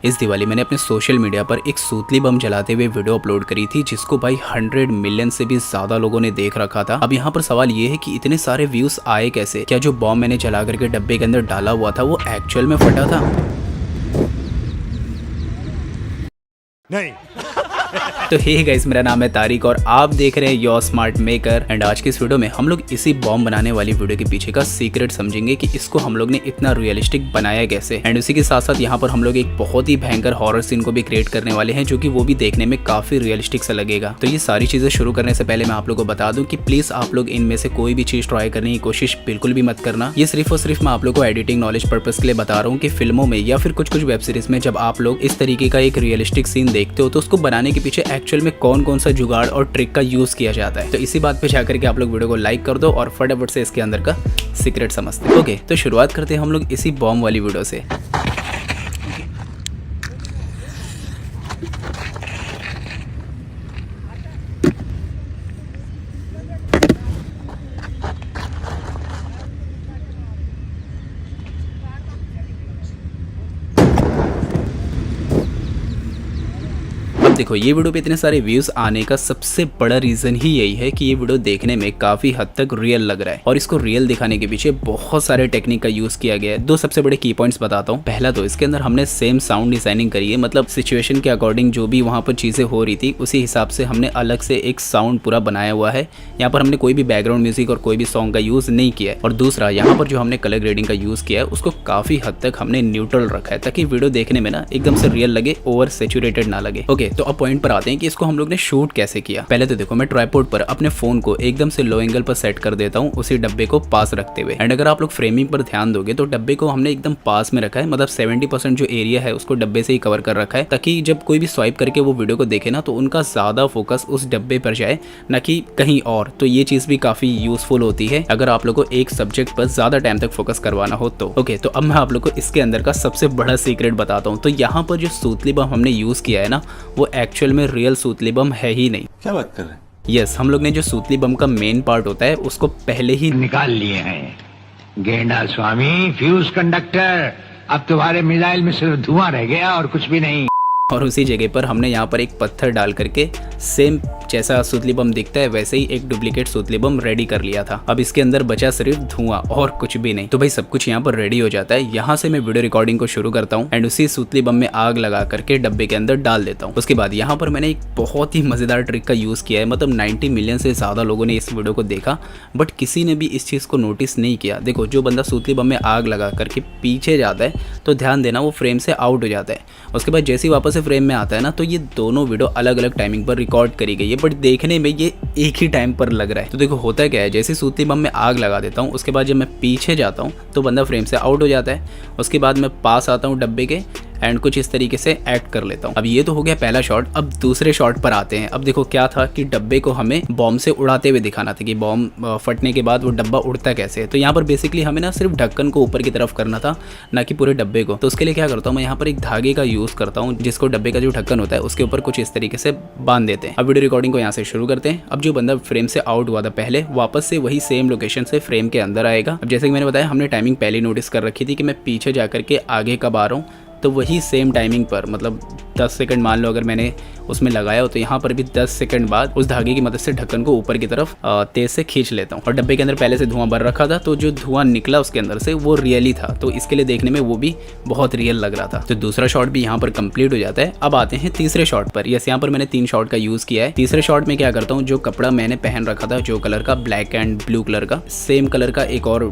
इस दिवाली मैंने अपने सोशल मीडिया पर एक सूतली बम जलाते हुए वीडियो अपलोड करी थी, जिसको भाई 100 मिलियन से भी ज्यादा लोगों ने देख रखा था। अब यहाँ पर सवाल ये है कि इतने सारे व्यूज आए कैसे? क्या जो बॉम्ब मैंने जला करके डब्बे के अंदर डाला हुआ था वो एक्चुअल में फटा था? नहीं। तो हे गाइस, मेरा नाम है तारिक और आप देख रहे हैं योर स्मार्ट मेकर। एंड आज की इस वीडियो में हम लोग इसी बॉम्ब बनाने वाली वीडियो के पीछे का सीक्रेट समझेंगे कि इसको हम लोग ने इतना रियलिस्टिक बनाया कैसे। एंड उसी के साथ साथ यहाँ पर हम लोग एक बहुत ही भयंकर हॉरर सीन को भी क्रिएट करने वाले हैं, जो कि वो भी देखने में काफी रियलिस्टिक सा लगेगा। तो ये सारी चीजें शुरू करने से पहले मैं आप लोगों को बता दूं कि प्लीज आप लोग इनमें से कोई भी चीज ट्राई करने की कोशिश बिल्कुल भी मत करना। ये सिर्फ और सिर्फ मैं आप लोग को एडिटिंग नॉलेज पर्पज के लिए बता रहा हूँ कि फिल्मों में या फिर कुछ वेब सीरीज में जब आप लोग इस तरीके का एक रियलिस्टिक सीन देखते हो तो उसको बनाने के पीछे एक्चुअल में कौन कौन सा जुगाड़ और ट्रिक का यूज किया जाता है। तो इसी बात पे जाकर के आप लोग वीडियो को लाइक कर दो और फटाफट से इसके अंदर का सीक्रेट समझते हैं। ओके, तो शुरुआत करते हैं हम लोग इसी बॉम्ब वाली वीडियो से। देखो, ये वीडियो पे इतने सारे व्यूज आने का सबसे बड़ा रीजन ही यही है कि ये वीडियो देखने में काफी हद तक रियल लग रहा है और इसको रियल दिखाने के पीछे बहुत सारे टेक्निक का यूज किया गया है। दो सबसे बड़े की पॉइंट्स बताता हूँ। पहला तो इसके अंदर हमने सेम साउंड डिजाइनिंग करी है, मतलब सिचुएशन के अकॉर्डिंग जो भी वहाँ पर चीजें हो रही थी उसी हिसाब से हमने अलग से एक साउंड पूरा बनाया हुआ है। यहाँ पर हमने कोई भी बैकग्राउंड म्यूजिक और कोई भी सॉन्ग का यूज नहीं किया है। और दूसरा, यहाँ पर जो हमने कलर ग्रेडिंग का यूज किया है उसको काफी हद तक हमने न्यूट्रल रखा है ताकि वीडियो देखने में ना एकदम से रियल लगे, ओवर सैचुरेटेड ना लगे। ओके, तो अब पॉइंट पर आते हैं कि इसको हम लोग ने शूट कैसे किया। पहले तो देखो, मैं ट्राइपॉड पर अपने फोन को एकदम से लो एंगल पर सेट कर देता हूँ, उसी डब्बे को पास रखते हुए। एंड अगर आप लोग फ्रेमिंग पर ध्यान दोगे तो डब्बे को हमने एकदम पास में रखा है, मतलब 70% जो एरिया है उसको डब्बे से ही कवर कर रखा है, ताकि जब कोई भी स्वाइप करके वो वीडियो को देखे ना तो उनका ज्यादा फोकस उस डब्बे पर जाए, ना कि कहीं और। तो ये चीज भी काफी यूजफुल होती है अगर आप लोग को एक सब्जेक्ट पर ज्यादा टाइम तक फोकस करवाना हो तो। ओके, तो अब मैं आप लोग को इसके अंदर का सबसे बड़ा सीक्रेट बताता हूँ। तो यहाँ पर जो सूतली बम हमने यूज किया है ना, वो एक्चुअल में रियल सूतली बम है ही नहीं। क्या बात कर रहे हैं? यस, हम लोग ने जो सूतली बम का मेन पार्ट होता है उसको पहले ही निकाल लिए हैं। गेंडा स्वामी, फ्यूज कंडक्टर, अब तुम्हारे मिसाइल में सिर्फ धुआं रह गया और कुछ भी नहीं। और उसी जगह पर हमने यहाँ पर एक पत्थर डाल करके सेम जैसा सूतली बम दिखता है वैसे ही एक डुप्लीकेट सूतली बम रेडी कर लिया था। अब इसके अंदर बचा सिर्फ धुआं और कुछ भी नहीं। तो भाई सब कुछ यहाँ पर रेडी हो जाता है। यहाँ से मैं वीडियो रिकॉर्डिंग को शुरू करता हूँ एंड उसी सूतली बम में आग लगा करके डब्बे के अंदर डाल देता हूँ। उसके बाद यहाँ पर मैंने एक बहुत ही मजेदार ट्रिक का यूज किया है, मतलब 90 मिलियन से ज्यादा लोगों ने इस वीडियो को देखा बट किसी ने भी इस चीज को नोटिस नहीं किया। देखो, जो बंदा सूतली बम में आग लगा करके पीछे जाता है तो ध्यान देना वो फ्रेम से आउट हो जाता है। उसके बाद जैसे ही वापस से फ्रेम में आता है ना तो ये दोनों वीडियो अलग अलग टाइमिंग पर रिकॉर्ड करी गई है, बट देखने में ये एक ही टाइम पर लग रहा है। तो देखो होता क्या है, जैसे सूतली बम में आग लगा देता हूँ उसके बाद जब मैं पीछे जाता हूँ तो बंदा फ्रेम से आउट हो जाता है। उसके बाद मैं पास आता हूँ डब्बे के एंड कुछ इस तरीके से एक्ट कर लेता हूँ। अब ये तो हो गया पहला शॉट। अब दूसरे शॉट पर आते हैं। अब देखो क्या था कि डब्बे को हमें बॉम्ब से उड़ाते हुए दिखाना था कि बॉम्ब फटने के बाद वो डब्बा उड़ता कैसे है। तो यहाँ पर बेसिकली हमें ना सिर्फ ढक्कन को ऊपर की तरफ करना था, ना कि पूरे डब्बे को। तो उसके लिए क्या करता हूँ, मैं यहाँ पर एक धागे का यूज करता हूँ जिसको डब्बे का जो ढक्कन होता है उसके ऊपर कुछ इस तरीके से बांध देते हैं। अब वीडियो रिकॉर्डिंग को यहाँ से शुरू करते हैं। अब जो बंदा फ्रेम से आउट हुआ था पहले, वापस से वही सेम लोकेशन से फ्रेम के अंदर आएगा। अब जैसे कि मैंने बताया, हमने टाइमिंग पहले नोटिस कर रखी थी कि मैं पीछे जाकर के आगे कब आ रहा हूँ, तो वही सेम टाइमिंग पर, मतलब 10 सेकंड मान लो अगर मैंने उसमें लगाया हो तो यहाँ पर भी 10 सेकंड बाद उस धागे की मदद से ढक्कन को ऊपर की तरफ तेज से खींच लेता हूँ। और डब्बे के अंदर पहले से धुआं भर रखा था तो जो धुआं निकला उसके अंदर से वो रियली था, तो इसके लिए देखने में वो भी बहुत रियल लग रहा था। तो दूसरा शॉट भी यहाँ पर कंप्लीट हो जाता है। अब आते हैं तीसरे शॉट पर। यस, यहाँ पर मैंने 3 शॉट का यूज किया है। तीसरे शॉट में क्या करता हूँ, जो कपड़ा मैंने पहन रखा था जो कलर का, ब्लैक एंड ब्लू कलर का, सेम कलर का एक और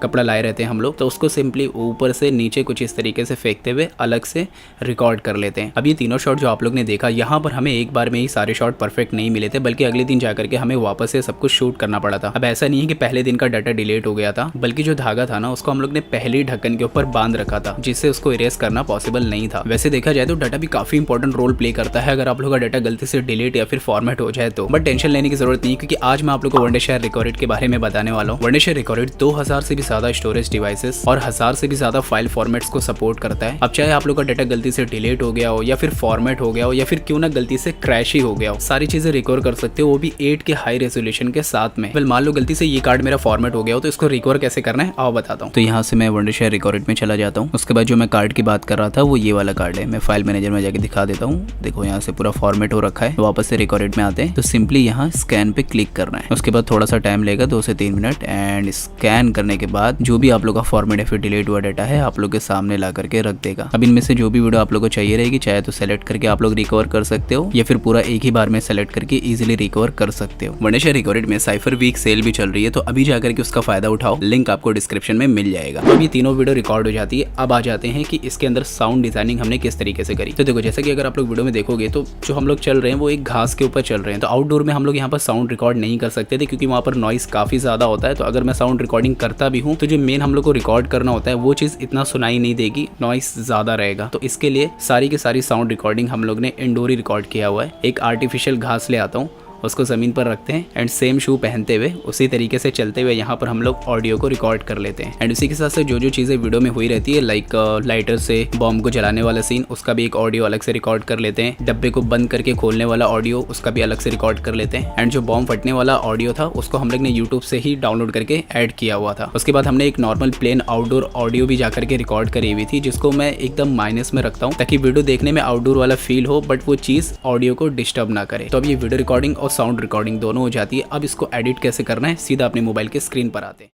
कपड़ा लाए रहते हैं हम लोग, तो उसको सिंपली ऊपर से नीचे कुछ इस तरीके से फेंकते हुए अलग से रिकॉर्ड कर लेते हैं। अब ये तीनों शॉट जो आप लोग ने देखा, यहाँ पर हमें एक बार में ही सारे शॉट परफेक्ट नहीं मिले थे, बल्कि अगले दिन जाकर के हमें वापस से सब कुछ शूट करना पड़ा था। अब ऐसा नहीं है कि पहले दिन का डाटा डिलीट हो गया था, बल्कि जो धागा था ना उसको हम लोग ने पहले ही ढक्कन के ऊपर बांध रखा था, जिससे उसको इरेज करना पॉसिबल नहीं था। वैसे देखा जाए तो डाटा भी काफी इंपॉर्टेंट रोल प्ले करता है अगर आप लोग का डाटा गलती से डिलीट या फिर फॉर्मेट हो जाए तो। बट टेंशन लेने की जरूरत नहीं, क्योंकि आज मैं आप लोग को वनडेशेयर रिकॉर्ड के बारे में बताने वाला हूँ। वनडेशेयर रिकॉर्ड 2000 से भी ज्यादा स्टोरेज डिवाइसेस और 1000 से भी ज्यादा फाइल फॉर्मेट्स को सपोर्ट करता है। अब चाहे आप लोग का डाटा गलती से डिलीट हो गया हो या या फिर फॉर्मेट हो गया हो या फिर क्यों ना गलती से क्रैश ही हो गया हो, सारी चीजें रिकवर कर सकते हो, वो भी 8 के हाई रेजोल्यूशन के साथ में। मान लो गलती से ये कार्ड मेरा फॉर्मेट हो गया हो तो इसको रिकवर कैसे करना है आओ बताता हूँ। तो यहाँ से मैं वंडरशेयर रिकॉर्ड में चला जाता हूँ। उसके बाद जो मैं कार्ड की बात कर रहा था वो ये वाला कार्ड है। मैं फाइल मैनेजर में जाके दिखा देता हूँ। देखो यहाँ से पूरा फॉर्मेट हो रखा है। वापस से रिकॉर्ड में आते हैं तो सिंपली यहाँ स्कैन पे क्लिक करना है। उसके बाद थोड़ा सा टाइम लेगा 2 से 3 मिनट एंड स्कैन करने के बाद जो भी आप लोग का फॉर्मेट या फिर डिलीट हुआ डाटा है आप लोग के सामने ला करके रख देगा। अब इनमें से जो भी वीडियो आप लोग को चाहिए रहेगी चाहे तो सेलेक्ट करके आप लोग रिकवर कर सकते हो या फिर पूरा एक ही बार में सेलेक्ट करके इजीली रिकवर कर सकते हो। वंडरशेयर रिकॉर्ड में साइफर वीक सेल भी चल रही है तो अभी जाकर के उसका फायदा उठाओ। लिंक आपको डिस्क्रिप्शन में मिल जाएगा। अब ये तीनों वीडियो रिकॉर्ड हो जाती है। अब आ जाते हैं कि इसके अंदर साउंड डिजाइनिंग हमने किस तरीके से करी। तो देखो जैसे कि अगर आप लोग वीडियो में देखोगे तो जो हम लोग चल रहे हैं वो एक घास के ऊपर चल रहे हैं। तो आउटडोर में हम लोग यहाँ पर साउंड रिकॉर्ड नहीं कर सकते थे क्योंकि वहाँ पर नॉइस काफी ज्यादा होता है। तो अगर मैं साउंड रिकॉर्डिंग करता भी हूँ तो जो मेन हम लोग को रिकॉर्ड करना होता है वो चीज इतना सुनाई नहीं देगी, नॉइस ज्यादा रहेगा। तो इसके लिए सारी की सारी साउंड रिकॉर्डिंग हम लोग ने इंडोर ही रिकॉर्ड किया हुआ है। एक आर्टिफिशियल घास ले आता हूँ, उसको ज़मीन पर रखते हैं एंड सेम शू पहनते हुए उसी तरीके से चलते हुए यहाँ पर हम लोग ऑडियो को रिकॉर्ड कर लेते हैं। एंड उसी के साथ से जो जो चीज़ें वीडियो में हुई रहती है लाइक लाइटर से बॉम्ब को जलाने वाला सीन, उसका भी एक ऑडियो अलग से रिकॉर्ड कर लेते हैं। डब्बे को बंद करके खोलने वाला ऑडियो, उसका भी अलग से रिकॉर्ड कर लेते हैं। एंड जो बॉम्ब फटने वाला ऑडियो था उसको हम लोग ने यूट्यूब से ही डाउनलोड करके ऐड किया हुआ था। उसके बाद हमने एक नॉर्मल प्लेन आउटडोर ऑडियो भी जाकर के रिकॉर्ड करी हुई थी जिसको मैं एकदम माइनस में रखता हूँ ताकि वीडियो देखने में आउटडोर वाला फील हो बट वो चीज़ ऑडियो को डिस्टर्ब ना करे। तो अब ये वीडियो रिकॉर्डिंग और साउंड रिकॉर्डिंग दोनों हो जाती है। अब इसको एडिट कैसे करना है सीधा अपने मोबाइल के स्क्रीन पर आते हैं।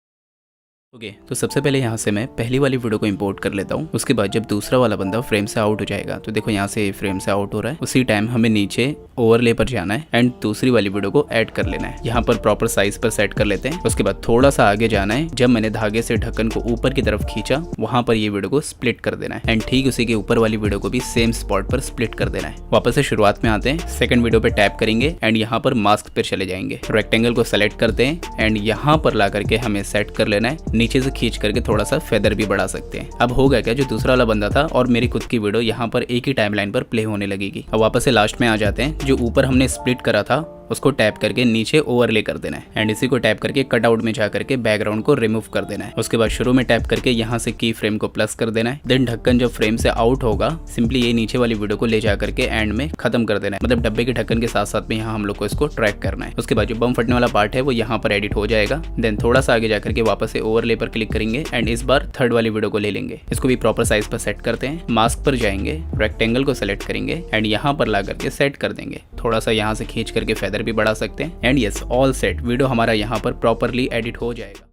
ओके तो सबसे पहले यहाँ से मैं पहली वाली वीडियो को इंपोर्ट कर लेता हूँ। उसके बाद जब दूसरा वाला बंदा फ्रेम से आउट हो जाएगा तो देखो यहाँ से फ्रेम से आउट हो रहा है, उसी टाइम हमें नीचे ओवरले पर जाना है एंड दूसरी वाली वीडियो को ऐड कर लेना है। यहाँ पर प्रॉपर साइज पर सेट कर लेते हैं। उसके बाद थोड़ा सा आगे जाना है, जब मैंने धागे से ढक्कन को ऊपर की तरफ खींचा वहां पर ये वीडियो को स्प्लिट कर देना है एंड ठीक उसी के ऊपर वाली वीडियो को भी सेम स्पॉट पर स्प्लिट कर देना है। वापस से शुरुआत में आते हैं, सेकंड वीडियो पे टैप करेंगे एंड यहाँ पर मास्क पर चले जाएंगे। रेक्टेंगल को सेलेक्ट करते हैं एंड यहाँ पर ला करके हमें सेट कर लेना है। नीचे से खींच करके थोड़ा सा फेदर भी बढ़ा सकते हैं। अब होगा क्या, जो दूसरा वाला बंदा था और मेरी खुद की वीडियो यहाँ पर एक ही टाइमलाइन पर प्ले होने लगेगी। अब वापस से लास्ट में आ जाते हैं, जो ऊपर हमने स्प्लिट करा था उसको टैप करके नीचे ओवरले कर देना है एंड इसी को टैप करके कटआउट में जा करके बैकग्राउंड को रिमूव कर देना है। उसके बाद शुरू में टैप करके यहाँ से की फ्रेम को प्लस कर देना है। देन ढक्कन जब फ्रेम से आउट होगा सिंपली ये नीचे वाली वीडियो को ले जा करके एंड में खत्म कर देना है। मतलब डब्बे के ढक्कन के साथ साथ में यहाँ हम लोग को इसको ट्रैक करना है। उसके बाद जो बम फटने वाला पार्ट है वो यहाँ पर एडिट हो जाएगा। देन थोड़ा सा आगे जाकर के वापस से ओवरले पर क्लिक करेंगे एंड इस बार थर्ड वाली वीडियो को ले लेंगे। इसको भी प्रॉपर साइज पर सेट करते हैं। मास्क पर जाएंगे, रेक्टेंगल को सेलेक्ट करेंगे एंड यहाँ पर ला करके सेट कर देंगे। थोड़ा सा यहाँ से खींच करके फेदर भी बढ़ा सकते हैं and yes all set. Video हमारा यहाँ पर प्रॉपरली एडिट हो जाएगा।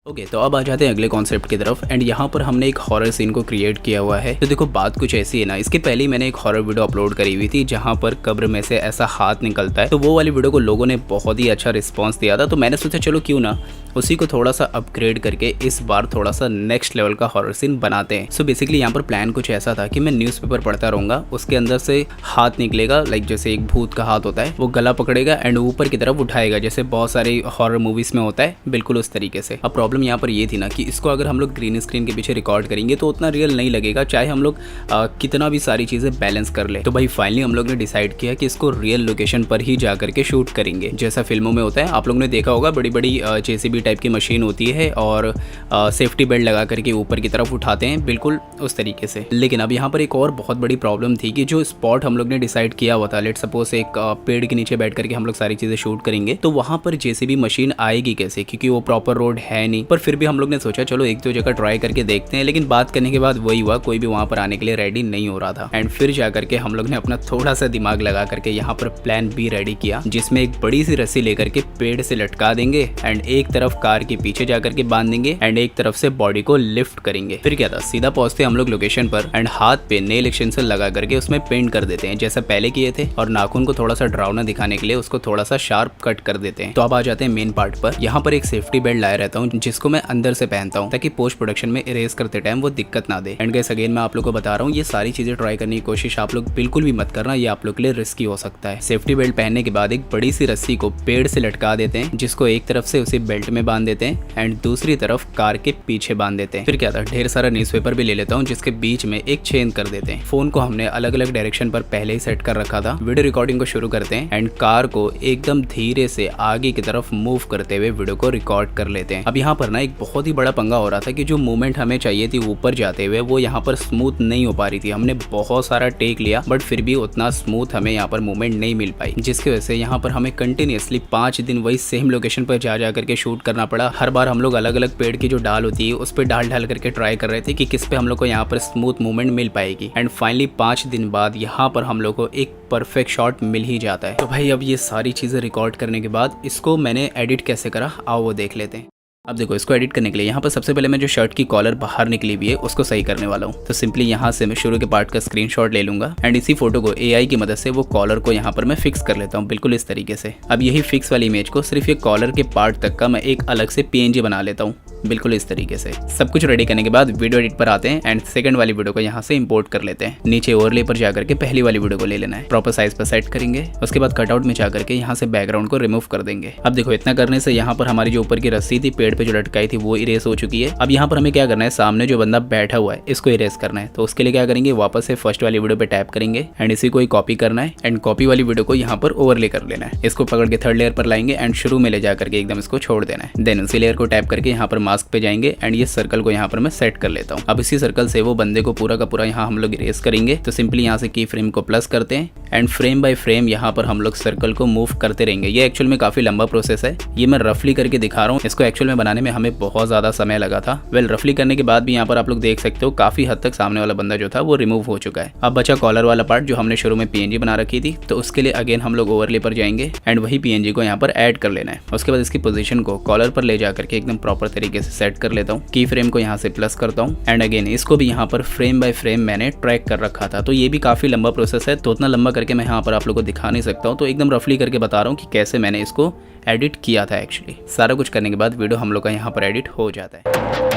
ओके तो अब आ जाते हैं अगले कॉन्सेप्ट की तरफ एंड यहाँ पर हमने एक हॉरर सीन को क्रिएट किया हुआ है। तो देखो बात कुछ ऐसी है ना, इसके पहले ही मैंने एक हॉरर वीडियो अपलोड करी हुई थी जहाँ पर कब्र में से ऐसा हाथ निकलता है। तो वो वाली वीडियो को लोगों ने बहुत ही अच्छा रिस्पॉन्स दिया था। तो मैंने सोचा चलो क्यों ना उसी को थोड़ा सा अपग्रेड करके इस बार थोड़ा सा नेक्स्ट लेवल का हॉरर सीन बनाते हैं। सो बेसिकली यहाँ पर प्लान कुछ ऐसा था कि मैं न्यूज़पेपर पढ़ता रहूँगा, उसके अंदर से हाथ निकलेगा लाइक जैसे एक भूत का हाथ होता है, वो गला पकड़ेगा एंड ऊपर की तरफ उठाएगा जैसे बहुत सारे हॉरर मूवीज में होता है, बिल्कुल उस तरीके से। अब प्रॉब्लम यहाँ पर ये थी ना कि इसको अगर हम लोग ग्रीन स्क्रीन के पीछे रिकॉर्ड करेंगे तो उतना रियल नहीं लगेगा, चाहे हम लोग कितना भी सारी चीजें बैलेंस कर ले। तो भाई फाइनली हम लोग ने डिसाइड किया कि इसको रियल लोकेशन पर ही जा करके शूट करेंगे, जैसा फिल्मों में होता है। आप लोग ने देखा होगा बड़ी बड़ी जेसीबी टाइप की मशीन होती है और सेफ्टी बेल्ट लगा करके ऊपर की तरफ उठाते हैं, बिल्कुल उस तरीके से। लेकिन अब यहाँ पर एक और बहुत बड़ी प्रॉब्लम थी कि जो स्पॉट हम लोग ने डिसाइड किया हुआ था, लेट सपोज एक पेड़ के नीचे बैठ करके हम लोग सारी चीजें शूट करेंगे, तो वहां पर जेसीबी मशीन आएगी कैसे, क्योंकि वो प्रॉपर रोड है नहीं। पर फिर भी हम लोग ने सोचा चलो एक दो जगह ट्राई करके देखते हैं। लेकिन बात करने के बाद वही हुआ, कोई भी वहां पर आने के लिए रेडी नहीं हो रहा था। एंड फिर जाकर के हम लोग ने अपना थोड़ा सा दिमाग लगा करके यहाँ पर प्लान बी रेडी किया, जिसमें एक बड़ी सी रस्सी लेकर के पेड़ से लटका देंगे एंड एक तरफ कार के पीछे जाकर के बांध देंगे एंड एक तरफ से बॉडी को लिफ्ट करेंगे। फिर क्या था, सीधा पहुंचते हम लोग लोकेशन पर एंड हाथ पे नेल एक्सटेंशन लगा करके उसमें पेंट कर देते हैं जैसा पहले किए थे, और नाखून को थोड़ा सा डरावना दिखाने के लिए उसको थोड़ा सा शार्प कट कर देते हैं। तो अब आ जाते हैं मेन पार्ट पर। यहाँ पर एक सेफ्टी बेल्ट लाया रहता हूँ जिसको मैं अंदर से पहनता हूँ ताकि पोस्ट प्रोडक्शन में इरेज करते टाइम वो दिक्कत ना दे। एंड गाइस अगेन मैं आप लोग को बता रहा हूँ, ये सारी चीजें ट्राई करने की कोशिश आप लोग बिल्कुल भी मत करना, ये आप लोग के लिए रिस्की हो सकता है। सेफ्टी बेल्ट पहनने के बाद एक बड़ी सी रस्सी को पेड़ से लटका देते हैं, जिसको एक तरफ से उसी बेल्ट में में बांध देते हैं एंड दूसरी तरफ कार के पीछे बांध देते हैं। फिर क्या था, ढेर सारा न्यूज़पेपर भी ले लेता हूँ जिसके बीच में एक चेन कर देते हैं। फोन को हमने अलग अलग डायरेक्शन पर पहले ही सेट कर रखा था। वीडियो रिकॉर्डिंग को शुरू करते हैं एंड कार को एकदम धीरे से आगे की तरफ मूव करते हुए वीडियो को रिकॉर्ड कर लेते हैं। अब यहाँ पर ना एक बहुत ही बड़ा पंगा हो रहा था कि जो मूवमेंट हमें चाहिए थी ऊपर जाते हुए वो यहाँ पर स्मूथ नहीं हो पा रही थी। हमने बहुत सारा टेक लिया बट फिर भी उतना स्मूथ हमें यहाँ पर मूवमेंट नहीं मिल पाई, जिसकी वजह से यहाँ पर हमें कंटिन्यूअसली 5 दिन वही सेम लोकेशन पर जा करके शूट करना पड़ा। हर बार हम लोग अलग अलग पेड़ की जो डाल होती है उस पर डाल करके ट्राई कर रहे थे कि किस पे हम लोग को यहाँ पर स्मूथ मूवमेंट मिल पाएगी। एंड फाइनली 5 दिन बाद यहाँ पर हम लोग को एक परफेक्ट शॉट मिल ही जाता है। तो भाई अब ये सारी चीज़ें रिकॉर्ड करने के बाद इसको मैंने एडिट कैसे करा आओ वो देख लेते हैं। अब देखो, इसको एडिट करने के लिए यहाँ पर सबसे पहले मैं जो शर्ट की कॉलर बाहर निकली हुई है उसको सही करने वाला हूँ। तो सिंपली यहाँ से मैं शुरू के पार्ट का स्क्रीनशॉट ले लूंगा एंड इसी फोटो को AI की मदद से वो कॉलर को यहाँ पर मैं फिक्स कर लेता हूँ बिल्कुल इस तरीके से। अब यही फिक्स वाली इमेज को सिर्फ ये कॉलर के पार्ट तक का मैं एक अलग से PNG बना लेता हूँ बिल्कुल इस तरीके से। सब कुछ रेडी करने के बाद वीडियो एडिट पर आते हैं एंड सेकंड वाली वीडियो को यहाँ से इंपोर्ट कर लेते हैं। नीचे ओवरले पर जाकर के पहली वाली वीडियो को ले लेना है, प्रॉपर साइज पर सेट करेंगे। उसके बाद कटआउट में जाकर के यहाँ से बैकग्राउंड को रिमूव कर देंगे। अब देखो, इतना करने से यहाँ पर हमारी जो ऊपर की रस्सी थी पेड़ पे जो लटकाई थी वो इरेज हो चुकी है। अब यहाँ पर हमें क्या करना है, सामने जो बंदा बैठा हुआ है इसको इरेज करना है। तो उसके लिए क्या करेंगे, वापस से फर्स्ट वाली वीडियो पे टैप करेंगे एंड इसी को कॉपी करना है एंड कॉपी वाली वीडियो को यहाँ पर ओवरले कर लेना है। इसको पकड़ के थर्ड लेयर पर लाएंगे एंड शुरू में ले जाकर के एकदम इसको छोड़ देना है। देन उसी लेयर को टैप करके यहाँ पर मास्क पे जाएंगे एंड ये सर्कल को यहाँ पर मैं सेट कर लेता हूँ। अब इसी सर्कल से वो बंदे को पूरा का पूरा यहाँ हम लोग इरेज करेंगे। तो सिंपली यहाँ से की फ्रेम को प्लस करते हैं एंड फ्रेम बाय फ्रेम यहाँ पर हम लोग सर्कल को मूव करते रहेंगे। ये एक्चुअल में काफी लंबा प्रोसेस है, ये मैं रफली करके दिखा रहा हूँ। इसको एक्चुअल में बनाने में हमें बहुत ज्यादा समय लगा था। वेल रफली करने के बाद भी यहाँ पर आप लोग देख सकते हो काफी हद तक सामने वाला बंदा जो था वो रिमूव हो चुका है। अब बचा कॉलर वाला पार्ट जो हमने शुरू में PNG बना रखी थी। तो उसके लिए अगेन हम लोग ओवरले पर जाएंगे एंड वही PNG को यहाँ पर ऐड कर लेना है। उसके बाद इसकी पोजीशन को कॉलर पर ले जाकर के एकदम प्रॉपर तरीके से सेट कर लेता हूँ। की फ्रेम को यहाँ से प्लस करता हूँ एंड अगेन इसको भी यहाँ पर फ्रेम बाय फ्रेम मैंने ट्रैक कर रखा था। तो ये भी काफी लंबा प्रोसेस है, तो उतना लंबा करके मैं यहाँ पर आप लोगों को दिखा नहीं सकता हूँ। तो एकदम रफली करके बता रहा हूँ कि कैसे मैंने इसको एडिट किया था। एक्चुअली सारा कुछ करने के बाद वीडियो हम लोग का यहाँ पर एडिट हो जाता है।